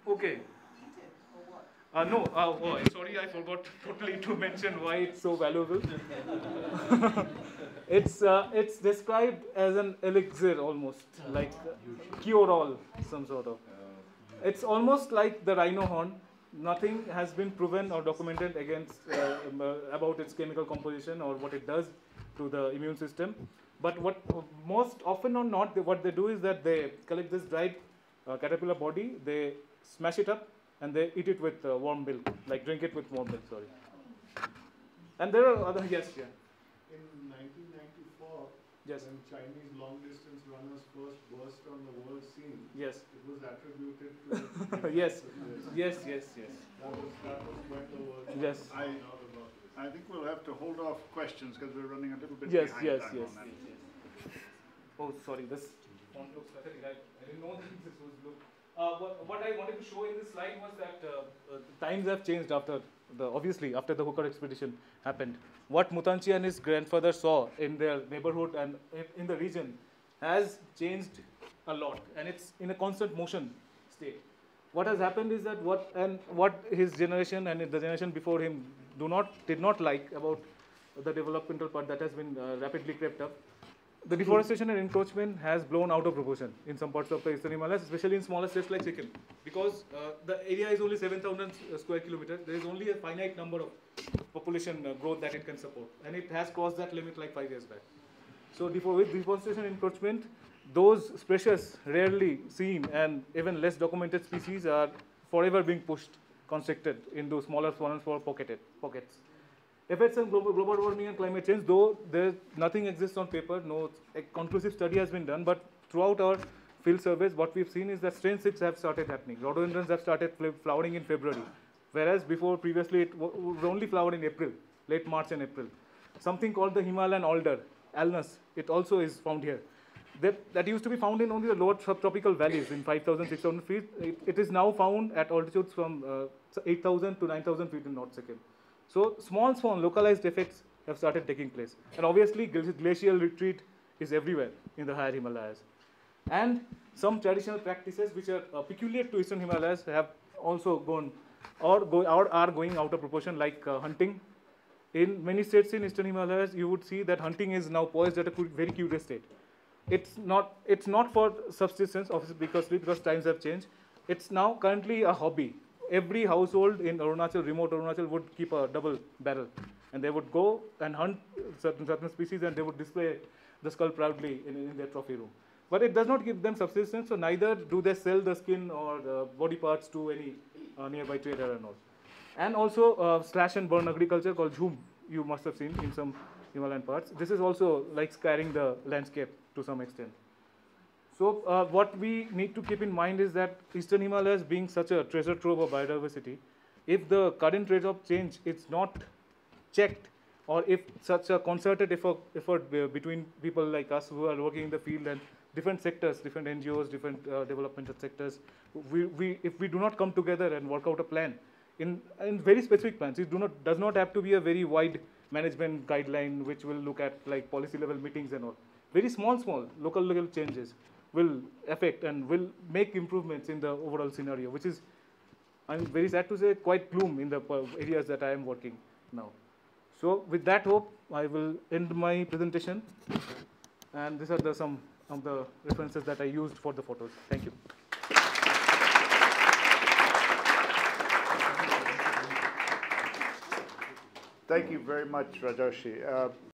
Okay. No, sorry, I forgot totally to mention why it's so valuable. It's described as an elixir almost, like cure-all, some sort of. It's almost like the rhino horn. Nothing has been proven or documented against about its chemical composition or what it does to the immune system. But what most often or not, what they do is that they collect this dried caterpillar body, they smash it up, and they eat it with warm milk, like drink it with warm milk. Sorry. And there are other yeah. In 1994, Yes. when Chinese long-distance runners first burst on the world scene, Yes. it was attributed to Yes. Yes. That was when the world Yes. found out about this. I think we'll have to hold off questions because we're running a little bit Yes. behind Yes. time Yes. on that. Oh, sorry. This font looks pathetic. I didn't know that this was look. What I wanted to show in this slide was that times have changed after obviously after the Hooker expedition happened. What Mutanchi and his grandfather saw in their neighborhood and in the region has changed a lot, and it's in a constant motion state. What has happened is that what his generation and the generation before him did not like about the developmental part that has been rapidly crept up. The deforestation and encroachment has blown out of proportion in some parts of the eastern Himalayas, especially in smaller states like Sikkim. Because the area is only 7,000 square kilometers, there is only a finite number of population growth that it can support. And it has crossed that limit like 5 years back. So with deforestation and encroachment, those precious, rarely seen and even less documented species are forever being pushed, constricted into smaller pockets. Effects on global warming and climate change, though nothing exists on paper, no conclusive study has been done, but throughout our field surveys, what we've seen is that strain 6 have started happening. Rhododendrons have started flowering in February, whereas previously it was only flowered in April, late March and April. Something called the Himalayan alder, Alnus, it also is found here. That used to be found in only the lower subtropical valleys in 5,000, 6,000 feet. It is now found at altitudes from 8,000 to 9,000 feet in North Sikkim. So small localized effects have started taking place. And obviously glacial retreat is everywhere in the higher Himalayas. And some traditional practices which are peculiar to Eastern Himalayas have also gone or are going out of proportion, like hunting. In many states in Eastern Himalayas, you would see that hunting is now poised at a very curious state. It's not for subsistence, obviously, because times have changed. It's now currently a hobby. Every household in Arunachal, remote Arunachal, would keep a double barrel, and they would go and hunt certain species, and they would display the skull proudly in their trophy room. But it does not give them subsistence, so neither do they sell the skin or the body parts to any nearby trader and all. And also slash and burn agriculture called jhum, you must have seen in some Himalayan parts. This is also like scarring the landscape to some extent. So what we need to keep in mind is that Eastern Himalayas being such a treasure trove of biodiversity, if the current rate of change is not checked, or if such a concerted effort between people like us who are working in the field and different sectors, different NGOs, different developmental sectors, if we do not come together and work out a plan in very specific plans, it does not have to be a very wide management guideline which will look at like policy level meetings and all. Very small local level changes will affect and will make improvements in the overall scenario, which is, I'm very sad to say, quite gloom in the areas that I am working now. So with that hope, I will end my presentation. And these are some of the references that I used for the photos. Thank you. Thank you very much, Rajarshi.